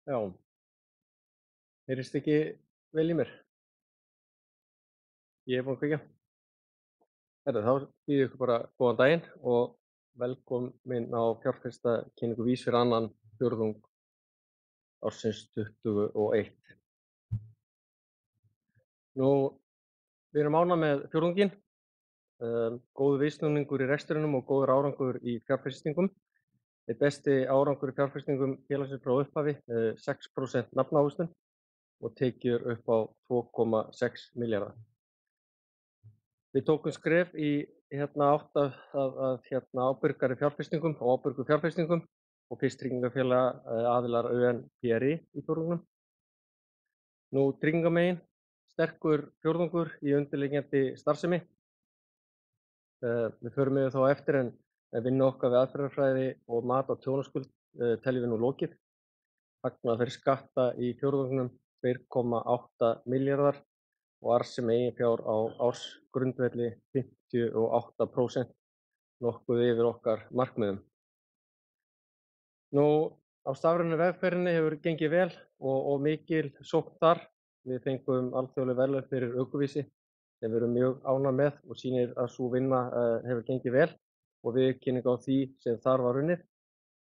Já, heyrist ekki vel í mér? Ég er búinn að kveikja. Herru, þá býð ég ykkur bara góðan daginn og velkomin á fjárfestakynningu VÍS fyrir annan fjórðung ársins 21. Nú, við erum ánægð með fjórðunginn, góður viðsnúningur í rekstrinum og góður árangur í fjárfestingum. Einn besti árangur í fjárfestingum félagsins frá upphafi, 6% nafnávöxtun og tekjur upp á 2,6 milljarða. Við tókum skref í átt að ábyrgari fjárfestingum og ábyrgum fjárfestingum og fyrst tryggingafélag aðilar ÖNPRI í fjórðungnum. Nú tryggingamegin, sterkur fjórðungur í undirliggjandi starfsemi. Við förum yfir þá á eftir en vinnu okkar við aðferðafræði og mat á tjónaskuld teljum við nú lokið. Hagnaður fyrir skatta í fjórðungnum 2,8 milljarðar og arðsemi eiginfjár á ársgrundvelli 58%, nokkuð yfir okkar markmiðum. Nú, á stafrænu vegferðinni hefur gengið vel og mikil sókn þar. Við fengum alþjóðleg verðlaun fyrir ökuvísi sem við erum mjög ánægð með og sýnir að sú vinna hefur gengið vel og viðurkenning á því sem þar var unnið.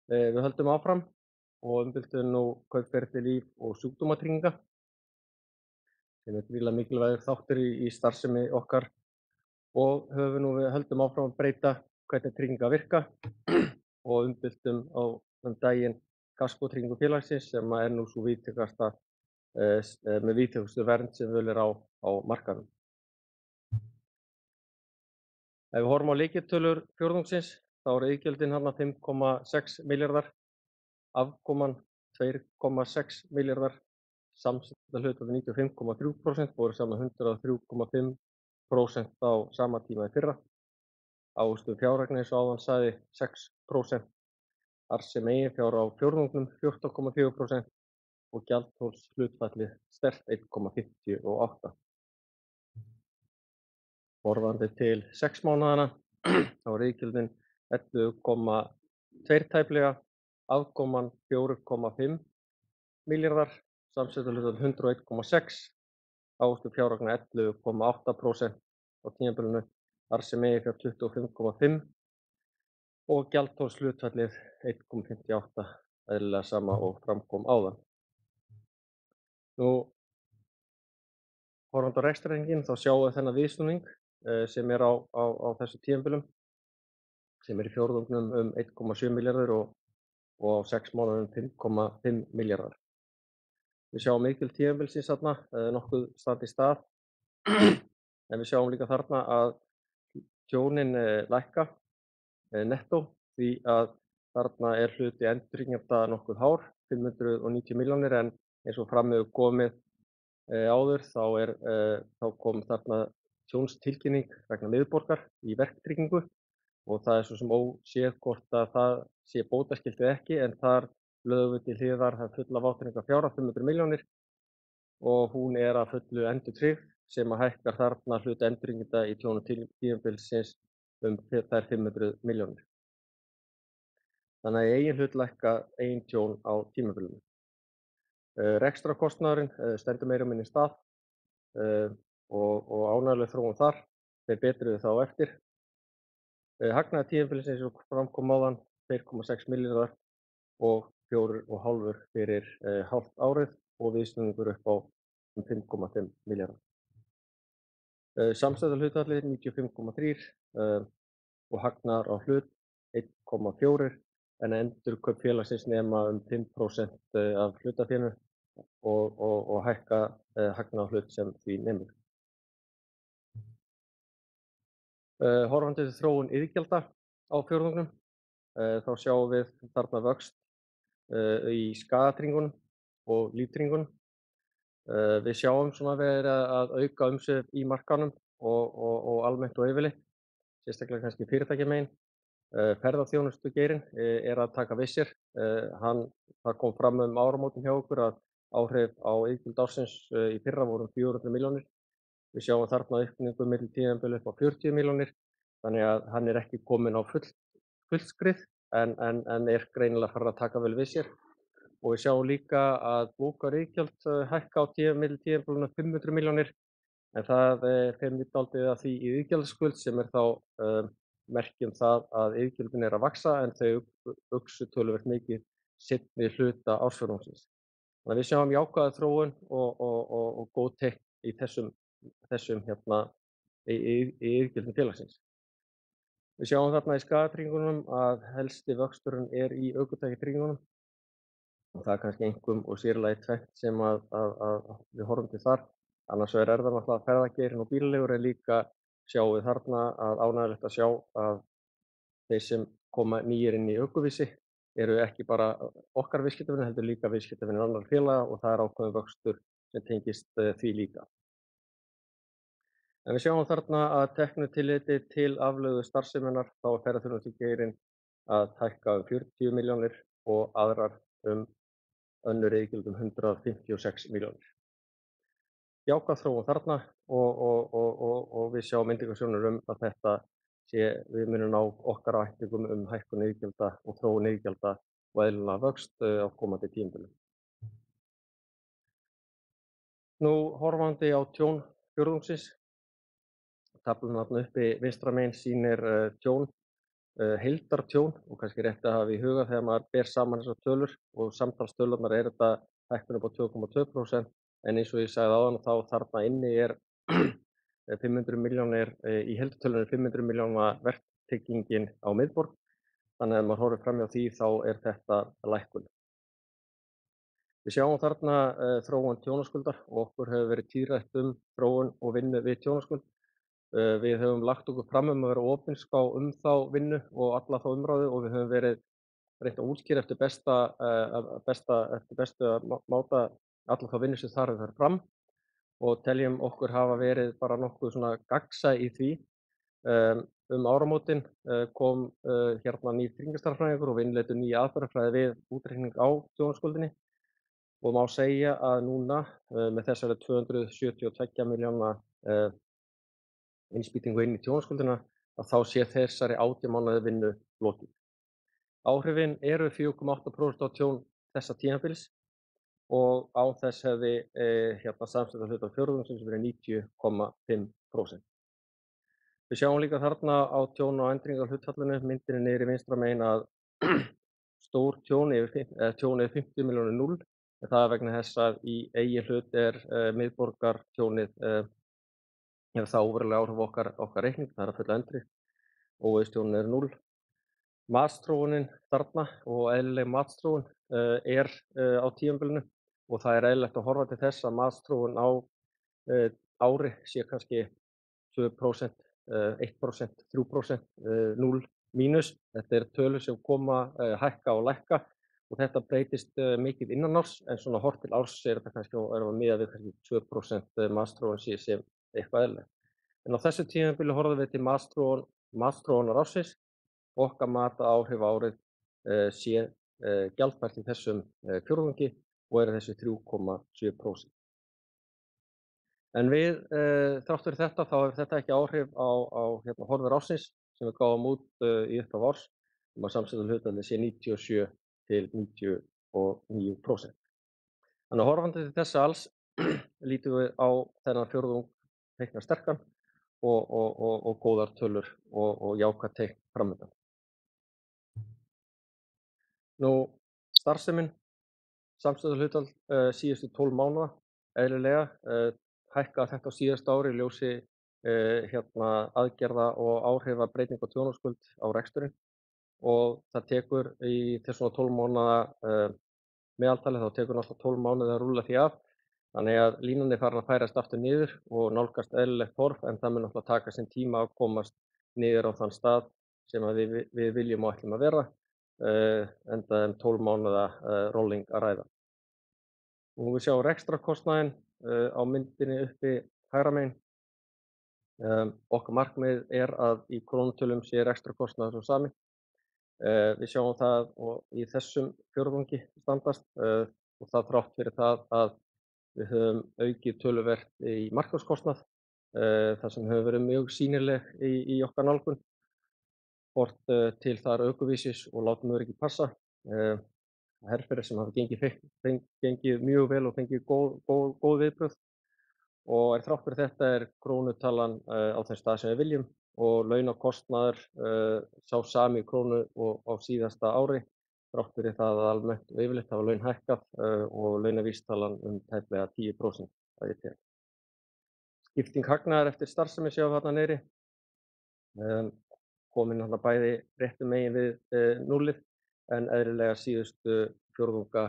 Við höldum áfram og umbyltum nú kaupferli líf- og sjúkdómatrygginga sem er gríðarlega mikilvægur þáttur í starfsemi okkar og við höldum áfram að breyta hvernig tryggingar virka og umbyltum á daginn kaskótryggingu félagsins sem er nú sú víðtækasta með víðtækustu vernd sem völ er á markaðnum. Ef við horfum á lykiltölur fjórðungsins þá eru iðgjöldin 5,6 milljarðar, afkoman 2,6 milljarðar, samstöðuhlutfall 95,3%, voru saman 103,5% á sama tíma í fyrra. Ávöxtun fjárhagna eins og áðan sagði 6%, arðsemi eiginfjár á fjórðungnum 14,4% og gjaldþolshlutfallið sterkt 1,58. Horfandi til 6 mánaðanna þá eru iðgjöldin 11,2 tæplega, afkoman 4,5 milljarðar, samstöðuhlutfall 101,6, ávöxtun fjárhagna 11,8% á tímabilinu, arðsemi eiginfjár 25,5 og gjaldþolshlutfallið 1,58, eðlilega sama og fram kom áðan. Nú, horfandi á rekstrarreikninginn þá sjáum við þennan viðsnúning sem er á þessu tímabilum, sem er í fjórðungnum 1,7 milljarðar og á 6 mánuðum 5,5 milljarðar. Við sjáum mikil tímabilsins þarna nokkuð standa í stað, en við sjáum líka þarna að tjónin lækka nettó því að þarna er hluti endurtryggjenda nokkuð hár, 590 milljónir, en eins og fram hefur komið áður þá kom þarna tjónstilkynning vegna miðborgar í verktryggingu og það er svo sem óséð hvort að það sé bótaskylt eða ekki, en þar lögðum við til hliðar fulla vátryggingafjárhæð 500 milljónir og hún er að fullu endurtryggð sem að hækkar þarna hlut endurtryggenda í tjónum tímabilsins þær 500 milljónir. Þannig að í eigin hlut lækka eigin tjón á tímabilinu. Rekstrarkostnaðurinn stendur meira og minni í stað og ánægjuleg þróun þar, þeir betruðu þá eftir. Hagnaður tímabilsins eins og fram kom áðan 2,6 milljarðar og 4,5 fyrir hálft árið og viðsnúningur upp á 5,5 milljarða. Samstæðuhlutfallið 95,3 og hagnaður á hlut 1,4 en endurkaup félagsins nema 5% af hlutafénu og hækka hagnað á hlut sem því nemur. Horfandi til þróun iðgjalda á fjórðungnum þá sjáum við þarna vöxt í skaðatryggingunum og líftryggingunum. Við sjáum svona verið að auka umsvif í markaðnum og almennt og yfirleitt, sérstaklega kannski fyrirtækjamegin. Ferðaþjónustugeirinn er að taka við sér. Það kom fram áramótin hjá okkur að áhrif á iðgjöld ársins í fyrra voru 400 milljónir. Við sjáum þarna aukningu milli tímabila upp á 40 milljónir, þannig að hann er ekki kominn á fullskrið en er greinilega farinn að taka vel við sér og við sjáum líka að bókariðgjöld hækka á milli tímabilina 500 milljónir, en það fer dálítið af því í iðgjaldaskuld sem er þá merki það að iðgjöldin eru að vaxa en þau uxu töluvert mikið seinni hluta ársfjórðungsins. Þannig að við sjáum jákvæða þróun og góð teikn í þessum í iðgjöldum félagsins. Við sjáum þarna í skaðatryggingunum að helsti vöxturinn er í ökutækjatryggingunum og það er kannski einkum og sér í lagi tvennt sem við horfum til þar. Annars vegar það náttúrulega ferðageirinn og bílaleigur en líka sjáum við þarna að ánægjulegt að sjá að þeir sem koma nýir inn í ökuvísi eru ekki bara okkar viðskiptavinir heldur líka viðskiptavinir annarra félaga og það er ákveðinn vöxtur sem tengist því líka. En við sjáum þarna að teknu tilliti til afleiðu starfseminnar þá er ferðaþjónustugeirinn að hækka 40 milljónir og aðrar önnur iðgjöld 156 milljónir. Jákvæð þróun þarna og við sjáum indikasjónir að við munum ná okkar væntingum hækkun iðgjalda og þróun iðgjalda og eðlilegan vöxt á komandi tímabilum. Nú horfandi á tjón fjórðungsins. Taflan þarna uppi vinstra megin sýnir tjón, heildartjón og kannski rétt að hafa í huga þegar maður ber saman þessar tölur og samtalstölurnar þetta hækkun upp á 2,2% en eins og ég sagði áðan þá þarna inni 500 milljónir í heildartölunni 500 milljóna verktryggingin á miðborg. Þannig að ef maður horfir fram hjá því þá þetta lækkun. Við sjáum þarna þróun tjónaskuldar og okkur hefur verið tíðrætt þróun og vinnu við tjónaskuld. Við höfum lagt okkur fram að vera opinská þá vinnu og alla þá umræðu og við höfum verið reynt að útskýra eftir bestu að máta alla þá vinnu sem þar hefur farið fram og teljum okkur hafa verið bara nokkuð svona gagnsæ í því. Áramótin kom nýr tryggingastarfræðingur og við innleiddum nýja aðferðafræði við útreikning á tjónaskuldinni og má segja að núna með þessari 272 milljóna innspýtingu inn í tjónaskuldina að þá sé þessari 18 mánaða vinnu lokið. Áhrifin eru 4,8% á tjón þessa tímabils og á þess hefði samstæða hluta fjórðungsins verið 90,5%. Við sjáum líka þarna á tjón og endringarhlutfallinu myndinni niðri vinstra megin að stór tjón yfir 50 milljónir 0 en það er vegna þess að í eigin hlut miðborgartjónið hefur það óveruleg áhrif á okkar reikning, það er að fulla endri, óveðstjónin 0. Matsþróunin þarna og eðlileg matsþróun á tímabilinu og það er eðlilegt að horfa til þess að matsþróun á ári sé kannski 2%, 1%, 3%, 0 mínus. Þetta tölur sem koma, hækka og lækka og þetta breytist mikið innan árs en svona horft til árs þetta kannski miðað við kannski 2% matsþróun sé eitthvað eðlilegt. En á þessu tímabili horfum við til matsþróunar ársins og okkar mat að áhrif á árið sé gjaldfært í þessum fjórðungi og þessi 3,7%. En við þrátt fyrir þetta þá hefur þetta ekki áhrif á horfur ársins sem við gáfum út í upphaf árs að samstæða hlutfallið sé 97 til 99%. Þannig að horfandi til þessa alls lítum við á þennan fjórðung teikna sterkan og góðar tölur og jákvæð teikn framundan. Nú starfsemin, samstæða hlutfall síðustu 12 mánaða eðlilega hækkaði þetta á síðasta ári í ljósi aðgerða og áhrifa breytinga á tjónaskuld á reksturinn og það tekur í þessum 12 mánaða meðaltali þá tekur náttúrulega 12 mánuði að rúlla því af þannig að línan farin að færast aftur niður og nálgast eðlilegt horf en það mun náttúrulega taka sinn tíma að komast niður á þann stað sem við viljum og ætlum að vera enda 12 mánuða rolling að ræða. Og við sjáum rekstrarkostnaðinn á myndinni uppi hægra megin. Okkar markmið að í krónutölum sé rekstrarkostnaður sá sami. Við sjáum það og í þessum fjórðungi standast og það þrátt fyrir það að við höfum aukið töluvert í markaðskostnað þar sem hefur verið mjög sýnileg í okkar nálgun. Hvort til þar ökuvísis og látum öryggi passa. herferðir sem hafa gengið mjög vel og fengið góð viðbrögð. Og þrátt fyrir þetta krónutalan á þeim stað sem við viljum og launakostnaður sá sami í krónu og á síðasta ári, þrátt fyrir það að almennt og yfirleitt hafa laun hækkað og launavísitalan tæplega 10% að ég tel. Skipting hagnaðar eftir starfsemi sjáum við þarna niðri, komin þarna bæði réttu megin við núllið, en eðlilega síðustu fjórðunga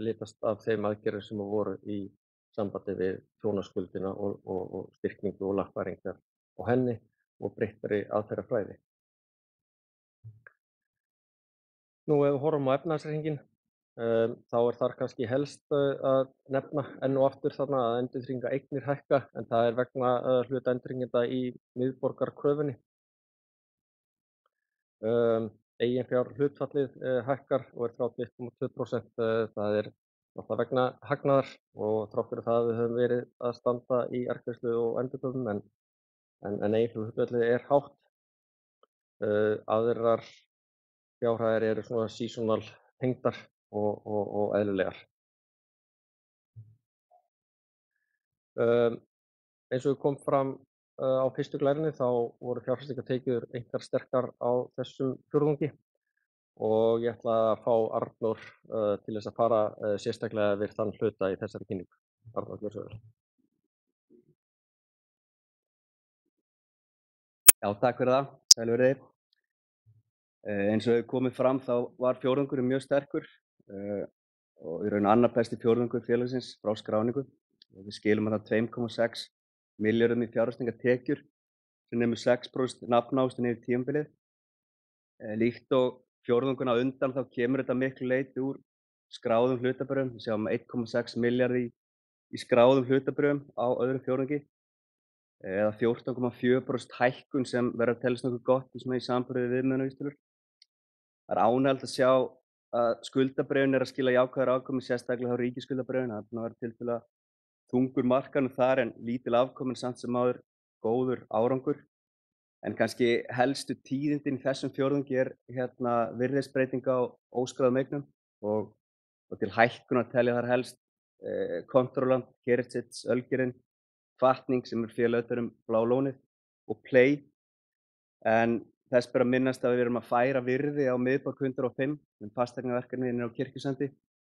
litast af þeim aðgerðum sem voru í sambandi við tjónaskuldina og styrkingu og lagfæringar á henni og breyttari aðferðafræði. Nú ef við horfum á efnahagsreikninginn, þá þar kannski helst að nefna enn og aftur þarna að endurtryggingaeignir hækka, en það vegna hluta endurtryggenda í miðborgarkröfunni. Eiginfjárhlutfallið hækkar og 31,2%. Það náttúrulega vegna hagnaðar og þrátt fyrir það að við höfum verið að standa í arðgreiðslu og endurgjöfum, en eiginfjárhlutfallið hátt. Aðrar fjárhæðir eru svona seasonal tengdar og eðlilegar. Eins og kom fram á fyrstu glærunni þá voru fjárfestingartekjur einkar sterkar á þessum fjórðungi og ég ætla að fá Arnór til þess að fara sérstaklega yfir þann hluta í þessari kynningu. Arnór, gjörðu svo vel. Já, takk fyrir það. Sælir verið þið. Eins og hefur komið fram þá var fjórðungurinn mjög sterkur og í raun annar besti fjórðungur félagsins frá skráningu. Við skilum þarna 2,6 milljörðum í fjárfestingartekjur sem nemur 6% nafnávöxtun yfir tímabilið. Líkt og fjórðunguna á undan þá kemur þetta miklu leyti úr skráðum hlutabréfum. Við sjáum 1,6 milljarði í skráðum hlutabréfum á öðrum fjórðungi eða 14,4% hækkun sem verður að teljast nokkuð gott í samanburði við viðmiðunarvísitölur. Það ánægjulegt að sjá að skuldabréfin að skila jákvæðri afkomu, sérstaklega hjá ríkisskuldabréfin. Það er verið tiltölulega þungur markaður þar en lítil afkomu samt sem áður góður árangur. En kannski helstu tíðindin í þessum fjórðungi virðisbreyting á óskráðum eignum og til hækkunar telja þar helst Controlant, Kerecis, Ölgerðin, Hvatning sem félög Bláa lónið og Play. En þess ber að minnast að við erum að færa virði á miðborg 105 með fasteignaverkefni á Kirkjusandi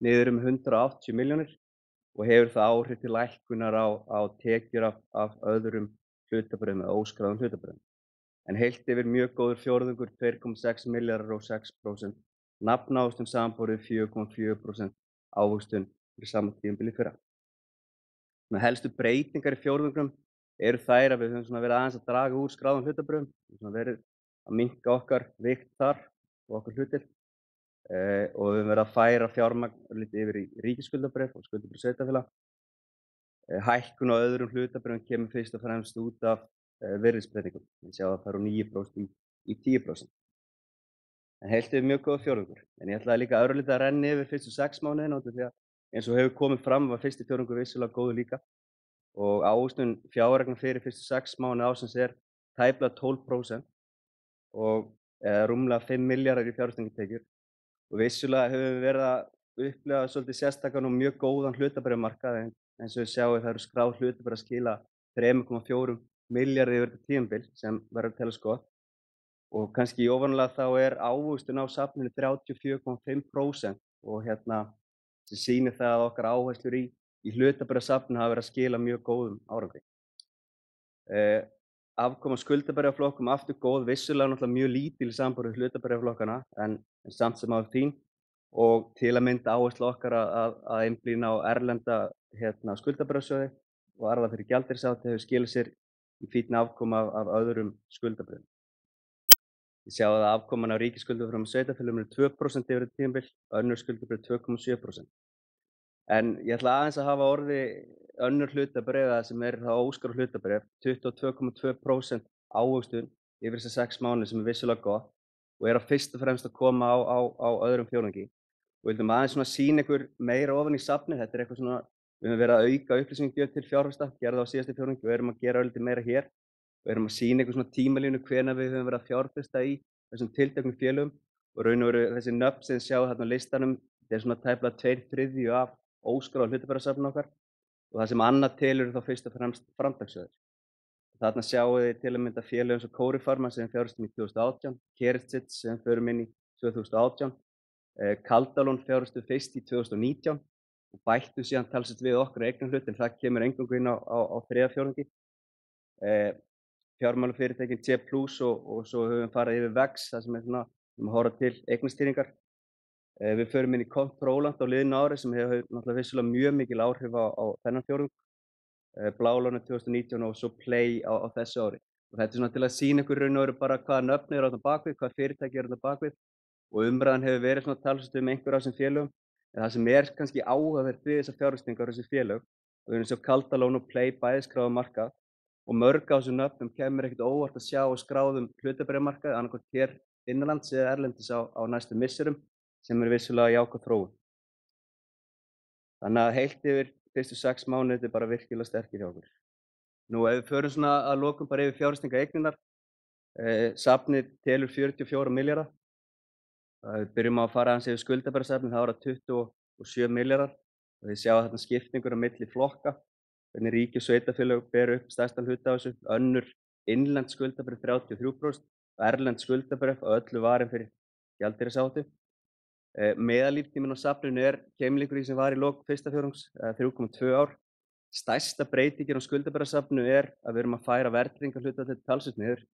niður 180 milljónir og hefur það áhrif til lækkunar á tekjur af öðrum hlutabréfum eða óskráðum hlutabréfum. En heilt yfir mjög góður fjórðungur, 2,6 milljarðar og 6% nafnávöxtun samanborið 4,4% ávöxtun fyrir sama tímabil í fyrra. Helstu breytingar í fjórðungnum eru þær að við höfum verið aðeins að draga úr skráðum hlutabréfum, við höfum verið að minnka okkar vikt þar og okkar hlutdeild og við höfum verið að færa fjármagn lítið yfir í ríkisskuldabréf og skuldabréf sveitarfélaga. Hækkun á öðrum hlutabréfum kemur fyrst og fremst út af virðisbreytingum. Við sjáum að það fara úr 9% í 10%. En heilt yfir mjög góður fjórðungur. En ég ætlaði líka örlítið að renna yfir fyrstu 6 mánuðina því að eins og hefur komið fram var fyrsti fjórðungur vissulega góður líka og ávöxtun fjáreigna fyrir fyrstu 6 mánuði ársins tæplega 12% og rúmlega 5 milljarðar í fjárfestingartekjur. Og vissulega höfum við verið að upplifa svolítið sérstakan og mjög góðan hlutabréfamarkað en eins og við sjáum það eru skráð hlutabréf að skila 3,4 milljarði yfir þetta tímabil sem verður að teljast gott. Og kannski í ofanálag þá ávöxtun á safninu 34,5% og sem sýnir það að okkar áherslur í hlutabréfasafninu hafa verið að skila mjög góðum árangri. Afkoma skuldabréfaflokkum aftur góð, vissulega náttúrulega mjög lítil í samanburði við hlutabréfaflokkana en samt sem áður fín og til að mynda áherslu okkar að einblína á erlenda skuldabréfasjóði og arða fyrir gjaldeyrisáhættu hefur skilað sér í fínni afkoma af öðrum skuldabréfum. Við sjáum að afkoman á ríkisskuldabréfum sveitarfélögum 2% yfir þetta tímabil, önnur skuldabréf 2,7%. En ég ætla aðeins að hafa orði önnur hlutabréf sem það óskráð hlutabréf, 22,2% ávöxtun yfir þessa 6 mánuði sem vissulega gott og að fyrst og fremst að koma á öðrum fjórðungi. Og vildum aðeins sýna ykkur meira ofan í safnið, þetta eitthvað við höfum verið að auka upplýsingagjöf til fjárfesta, gerði á síðasta fjórðungi og erum að gera örlítið meira hér. Við erum að sýna ykkur tímalínu hvenær við höfum verið að fjárfesta í þessum tilteknu félögum og raun og veru þessi nöfn sem þið sjáið þarna á listanum Þetta er svona tæplega 2/3 af óskráðu hlutabréfasafninu okkar og það sem annað telur er þá fyrst og fremst framtakssjóðir. Þarna sjáið þið til að mynda félög eins og Coripharma sem við fjárfestum í 2018, Kerecis sem við förum inn í 2018, Kaldalón fjárfestum fyrst í 2019 og bættum síðan talsvert við okkar eignarhlut en það kemur eingöngu inn á þriðja fjórðungi. Fjármálafyrirtækin T+ og svo höfum við farið yfir Vex þar sem er svona að horfa til eignastýringar. Við förum inn í Controlant á liðnu ári sem hefur náttúrulega vissulega mjög mikil áhrif á þennan fjórðung. Blálánu 2019 og svo Play á þessu ári. Og þetta er svona til að sýna ykkur í raun og veru bara hvaða nöfn eru þarna bak við, hvaða fyrirtæki eru þarna bak við og umræðan hefur verið svona talsvert einhver af þessum félögum. En það sem er kannski áhugavert við þessar fjárfestingar og þessi félög, og við erum sjá Kaldalón og Play bæði skráð á markað og mörg af þessum nöfnum kemur ekkert óvart að sjá á skráðum hlutabréfamarkaði annaðhvort hér innanlands eða erlendis á næstu misserum sem er vissulega jákvæð þróun. Þannig að heilt yfir fyrstu 6 mánuði þetta er bara virkilega sterkir hjá okkur. Nú ef við förum svona að lokum bara yfir fjárfestingareignirnar, safnið telur 44 milljarða. Við byrjum á að fara aðeins yfir skuldabréfasafnið, það var 27 milljarðar og þið sjáið þarna skiptingur á milli flokka, hvernig ríki og sveitarfélög ber upp stærstan hluta af þessu. Önnur innlend skuldabréf 33% og erlend skuldabréf á öllu varin fyrir gjaldeyrisáhættu. Meðallíftíminn á safninu er keimlíkur því sem var í lok fyrsta fjórðungs, 3,2 ár. Stærsta breytingin á skuldabréfasafninu er að við erum að færa verðtryggingarhlutfallið talsvert niður.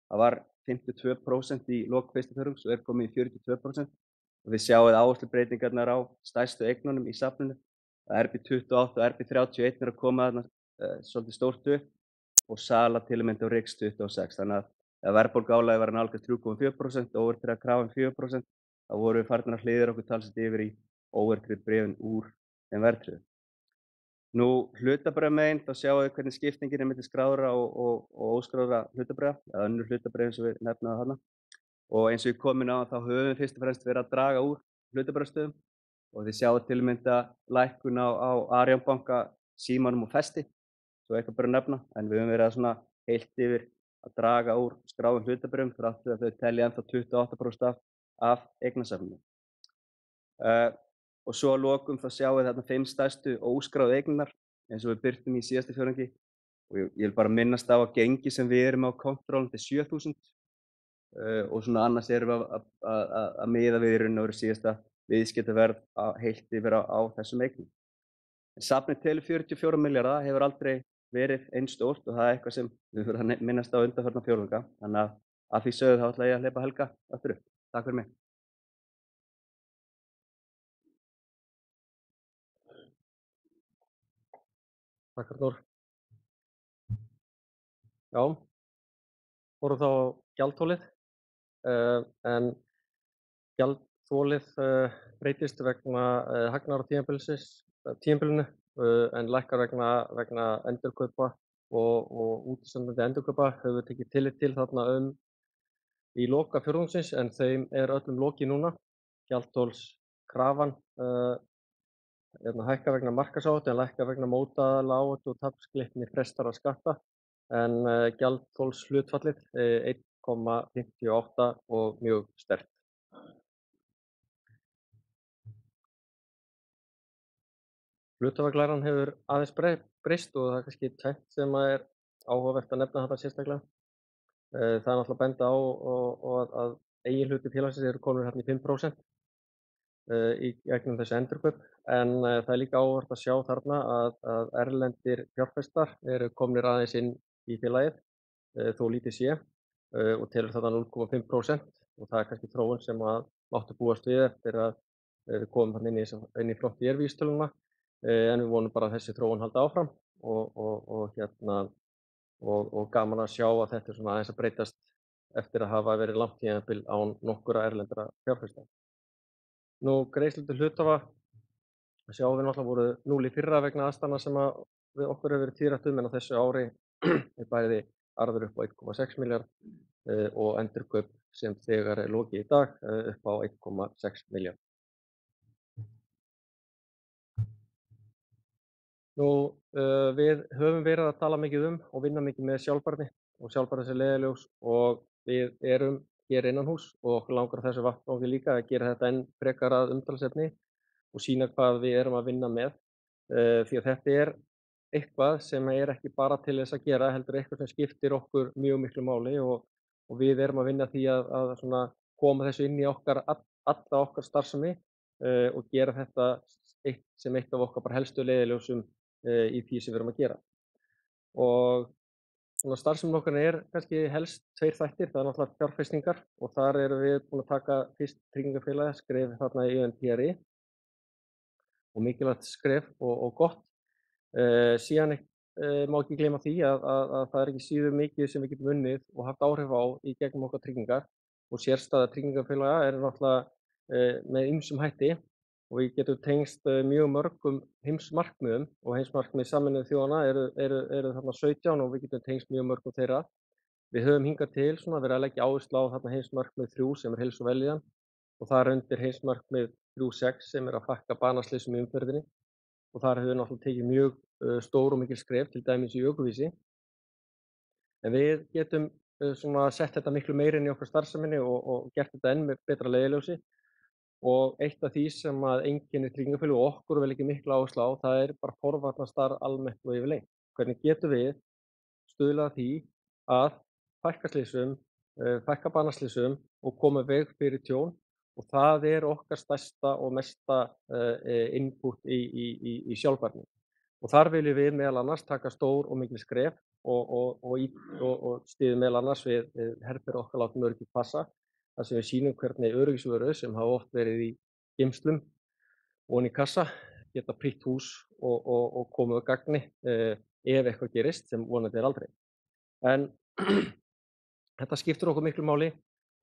Það var 52% í lok fyrsta fjórðungs og er komið í 42%. Og þið sjáið áherslubreytingarnar á stærstu eignunum í safninu. RB28 og RB31 eru að koma þarna svolítið stórt upp og sala til að mynda á RIX 26. Þannig að ef verðbólguálagið var að nálgast 3,4% og óverðtryggða krafan 4%, þá vorum við farnir að hliðra okkur talsvert yfir í óverðtryggð bréfin úr þeim verðtryggðu. Nú hlutabréfamegin, þá sjáið þið hvernig skiptingin er milli skráðra og óskráðra hlutabréfa, eða önnur hlutabréf eins og við nefnum það þarna. Og eins og ég kom inn á þá höfum við fyrst og fremst verið að draga úr hlutabréfastöðum og þið sjáið til að mynda lækkun á Arion banka, Símanum og Festi, svo eitthvað bara að nefna, en við höfum verið að svona heilt yfir að draga úr skráðum hlutabréfum þrátt fyrir að þau telja ennþá 28% af eignasafninu. Og svo að lokum þá sjáið þið þarna 5 stærstu óskráðu eignirnar eins og við birtum í síðasta fjórðungi og ég vil bara minnast á að gengi sem við erum á Controlant er 7.000 og svona annars erum við að miða við í raun og veru síðasta viðskiptaverð heilt yfir á þessum eignum. Safnið telur 44 milljarða, hefur aldrei verið eins stórt og það er eitthvað sem við verðum að minnast á undanfarna fjórðunga. Þannig að því sögðu þá ætla ég að hleypa Helga aftur upp. Takk fyrir mig. Takk Arnór. Já, fórum þá á gjaldþolið, en gjaldþolið breytist vegna hagnaðar á tímabilinu en lækkar vegna endurkaupa og útistandandi endurkaupa höfum við tekið tillit til þarna í loka fjórðungsins en þeim er öllum lokið núna. Gjaldþolskrafan hækkar vegna markaðsáhættu en lækkar vegna mótaðala áhættu og tapsglitni frestara skatta en gjaldþolshlutfallið 1,58 og mjög sterkt. Hluthafaglæran hefur aðeins breyst og það er kannski tvennt sem er áhugavert að nefna þetta sérstaklega. Það er náttúrulega að benda á að eiginhlutir félagsins eru komnir hérna í 5% í gegnum þessi endurkaup en það er líka áhugavert að sjá þarna að erlendir fjárfestar eru komnir aðeins inn í félagið þó lítið sé og telur þarna 0,5% og það er kannski þróun sem að máttu búast við eftir að við komum þarna inn í Frontier-vísitöluna en við vonum bara að þessi þróun haldi áfram og gaman að sjá að þetta er svona aðeins að breytast eftir að hafa verið langt tímabil án nokkurra erlendra fjárfesta. Nú greiðslur til hluthafa sjáum við náttúrulega voru 0 í fyrra vegna aðstæðna sem að við okkur hefur verið tíðrætt en á þessu ári er bæði arður upp á 1,6 milljarð og endurkaup sem þegar er lokið í dag upp á 1,6 milljarð. Nú, við höfum verið að tala mikið og vinna mikið með sjálfbærni og sjálfbærni sem leiðarljós og við erum hér innanhús og okkur langar á þessu vettvangi líka að gera þetta enn frekar að umtalsefni og sýna hvað við erum að vinna með, því að þetta er eitthvað sem er ekki bara til þess að gera, heldur eitthvað sem skiptir okkur mjög miklu máli og við erum að vinna að því að svona koma þessu inn í alla okkar starfsemi, og gera þetta eitt af okkar bara helstu leiðarljósum, í því sem við erum að gera. Og svona starfsemin okkar er kannski helst tveir þættir, það er náttúrulega fjárfestingar og þar erum við búin að taka fyrst tryggingafélagið skref þarna í ÖNPRI og mikilvægt skref og gott. Síðan má ekki gleyma því að það er ekki síður mikið sem við getum unnið og haft áhrif á í gegnum okkar tryggingar og sérstæða tryggingafélaga eru náttúrulega með ýmsum hætti og við getum tengst mjög mörgum heimsmarkmiðum og heimsmarkmið Sameinuðu þjóðanna eru þarna 17 og við getum tengst mjög mörgum þeirra. Við höfum hingað til svona verið að leggja áherslu á þarna heimsmarkmið 3 sem heilsu og vellíðan og þar undir heimsmarkmið 3.6 sem að fækka banaslysum í umferðinni og þar höfum við náttúrulega tekið mjög stór og mikil skref, til dæmis í ökuvísi. En við getum svona sett þetta miklu meira inn í okkar starfseminni og gert þetta enn með betra leiðarljósi. Og eitt af því sem að einkennir tryggingafélög og okkur vil ekki mikla áherslu á, það er bara forvarnastarf almennt og yfirleitt. Hvernig getum við stuðlað að því að fækka slysum, fækka banaslysum og koma í veg fyrir tjón og það er okkar stærsta og mesta input í sjálfbærni. Og þar viljum við meðal annars taka stór og mikil skref og styðjum meðal annars við herferð okkar látum öryggið passa. Þar sem við sýnum hvernig öryggisvörur sem hafa oft verið í geymslum ofan í kassa geta prýtt hús og komið að gagni ef eitthvað gerist sem vonandi er aldrei. En þetta skiptir okkur miklu máli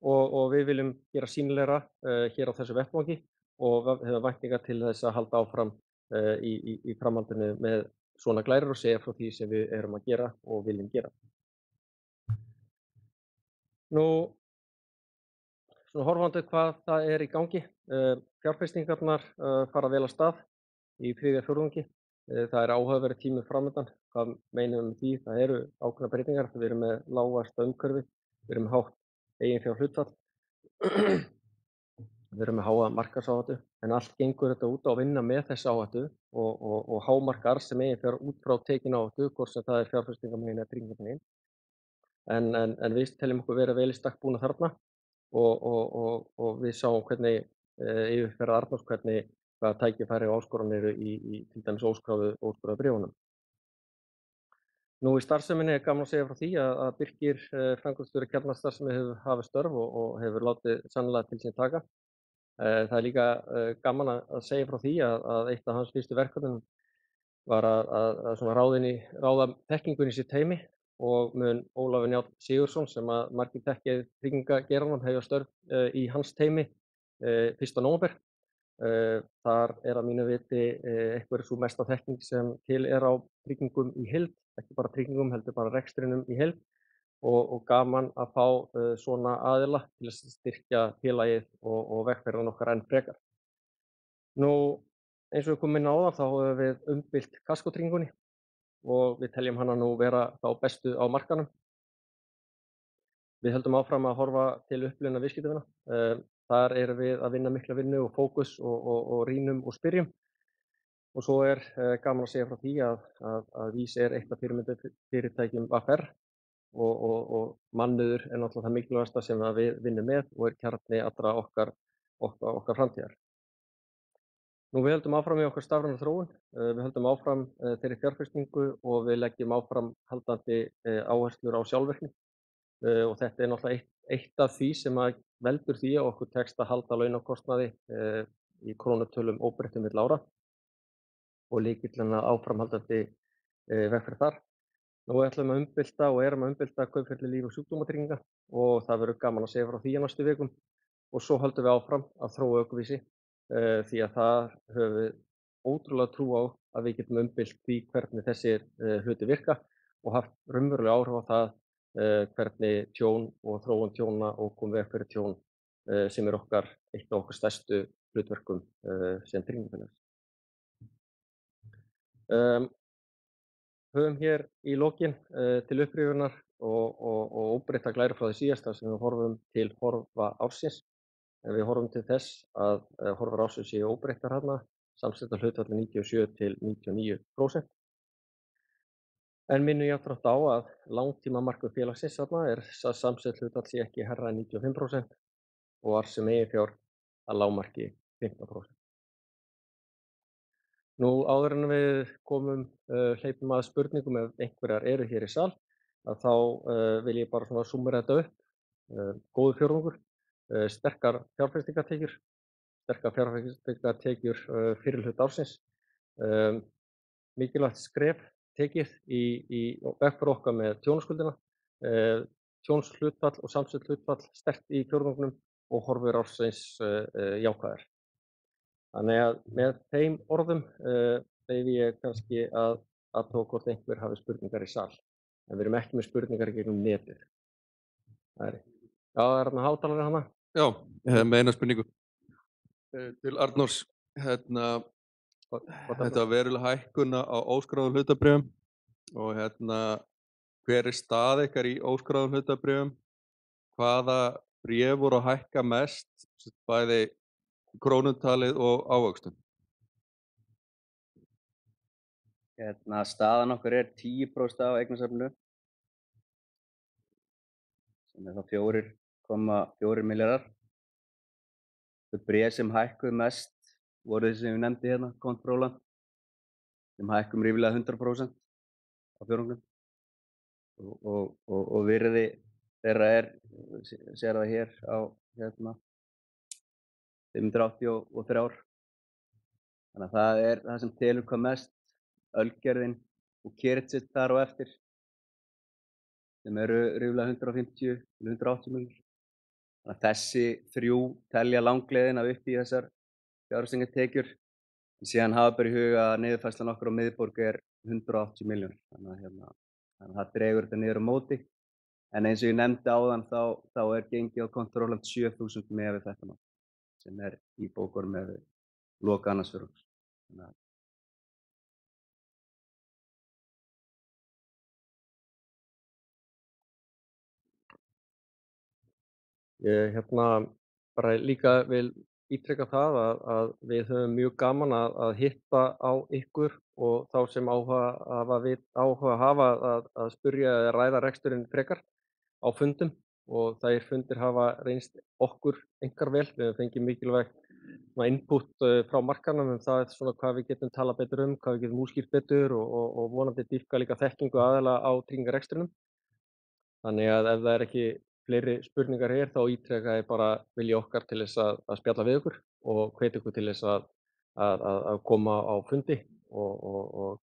og við viljum gera sýnilegra hér á þessu vettvangi og höfum væntingar til þess að halda áfram í framhaldinu með svona glærur og segja frá því sem við erum að gera og viljum gera. Nú, svona horfandi hvað það er í gangi. Fjárfestingarnar fara vel af stað í þriðja fjórðungi. Það er áhugaverður tími framundan. Hvað meinum við með því? Það eru ákveðnar breytingar. Við erum með lágvaxta umhverfi, við erum með hátt eiginfjárhlutfall, við erum með háa markaðsáhættu, en allt gengur þetta út á að vinna með þessa áhættu og hámarka arðsemi eiginfjár út frá tekinni áhættu, hvort sem það er fjárfestingarmegin eða tryggingamegin. En við teljum okkur vera vel í stakk búna þarna og við sáum hvernig yfirferð Arnórs, hvaða tækifæri og áskoranir eru í til dæmis óskráðu bréfunum. Nú í starfseminni er gaman að segja frá því að Birkir, framkvæmdastjóri Kjarnastarfsemi, hefur hafið störf og hefur látið sannarlega til sín taka. Það er líka gaman að segja frá því að eitt af hans fyrstu verkefnum var að svona ráða þekkingunni í sitt teymi og mun Ólafur Njáll Sigurðsson sem að margir þekkja tryggingageiranum hefja störf í hans teymi 1. nóvember. Þar er að mínu viti einhver sú mesta þekking sem til er á tryggingum í heild, ekki bara tryggingum heldur bara rekstrinum í heild og gaman að fá svona aðila til að styrkja félagið og vegferðina okkar enn frekar. Nú, eins og við komum inn á það, þá höfum við umbylt kaskótryggingunni og við teljum hana nú vera þá bestu á markaðnum. Við höldum áfram að horfa til upplifunar viðskiptavina. Þar erum við að vinna mikla vinnu og fókus og rýnum og spyrjum. Og svo er gaman að segja frá því að VÍS er eitt af fyrirtækjum VR og mannauður er náttúrulega það mikilvægasta sem við vinnum með og er kjarni allra okkar framtíðar. Nú, við höldum áfram í okkar stafrænu þróun, við höldum áfram þeirri fjárfestingu og við leggjum áframhaldandi áherslur á sjálfvirkni og þetta er náttúrulega eitt af því sem að veldur því að okkur tekst að halda launakostnaði í krónutölum óbreyttum milli ára og lykillinn að áframhaldandi vegferð þar. Nú ætlum við að umbylta og erum að umbylta kaupferli líf- og sjúkdómatrygginga og það verður gaman að segja frá því á næstu vikum og svo höldum við áfram að þróa ökuvísi því að það höfum við ótrúlega trú á að við getum umbylt því hvernig þessir hluti virka og haft raunverulega áhrif á það hvernig tjón og þróun tjóna og komið veg fyrir tjón sem er eitt af okkar stærstu hlutverkum sem tryggingafélags. Höfum hér í lokin til upprifjunar og óbreyttar glærur frá því síðasta sem við horfum til horfa ársins. En við horfum til þess að horfur ársins séu óbreyttar þarna samsetta hlutfallið 97 til 99%. En minnum jafnframt á að langtímamarkmið félagsins þarna er að samsett hlutfall sé ekki hærra en 95% og arðsemi eigin fjár að lágmarki 15%. Nú áður en við hleypum að spurningum ef einhverjar eru hér í sal, að þá vil ég bara svona súmmera þetta upp. Góður fjórðungur, sterkar fjárfestingartekjur fyrri hluta ársins, mikilvægt skref tekið í vegferð okkar með tjónaskuldina, tjónshlutfall og samsett hlutfall sterkt í fjórðungnum og horfur ársins jákvæðar. Þannig að með þeim orðum leyfi ég kannski að athuga hvort einhver hafi spurningar í sal. En við erum ekki með spurningar í gegnum netið. Já, það er þarna hátalari hana. Já, ég hef með eina spurningu til Arnórs. Þetta var veruleg hækkun á óskráðum hlutabréfum og hver er staða ykkar í óskráðum hlutabréfum? Hvaða bréf voru að hækka mest, bæði krónutalið og ávöxtun? Staðan okkar er 10% af eignasafninu, sem er þá 4,4 milljarðar. Þau bréf sem hækkuðu mest voru þessi sem ég nefndi hérna, Controlant, sem hækkum ríflega 100% á fjórðungnum. Og virði þeirra sér það hér á 583. Þannig að það er það sem telur hvað mest, Ölgerðin og Kerecis þar á eftir, sem eru ríflega 150 til 180 milljónir. Þannig að þessi þrjú telja langleiðina upp í þessar fjárfestingartekjur. En síðan hafa bara í huga að niðurfærslan okkar á miðborg er 180 milljónir. Þannig að það dregur þetta niður á móti. En eins og ég nefndi áðan þá er gengið á Controlant 7.000 með við þetta mál, sem er í bókunum með lok annars fjórðungs. Ég bara líka vil ítreka það að við höfum mjög gaman að hitta á ykkur og þá sem áhuga hafa að spyrja eða ræða reksturinn frekar á fundum, og þeir fundir hafa reynst okkur einkar vel. Við höfum fengið mikilvægt input frá markaðnum það svona hvað við getum talað betur hvað við getum útskýrt betur og vonandi dýpka líka þekkingu aðila á tryggingarekstrinum. Þannig að ef það er ekki fleiri spurningar hér þá ítreka ég bara vilja okkar til þess að spjalla við ykkur og hvetja ykkur til þess að koma á fundi og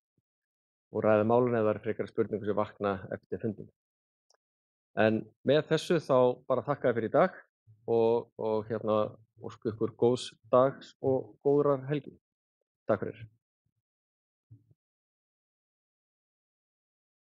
ræða málin ef það eru frekari spurningar sem vakna eftir fundinn. En með þessu þá bara þakka ég fyrir í dag og óska ykkur góðs dags og góðrar helgi. Takk fyrir.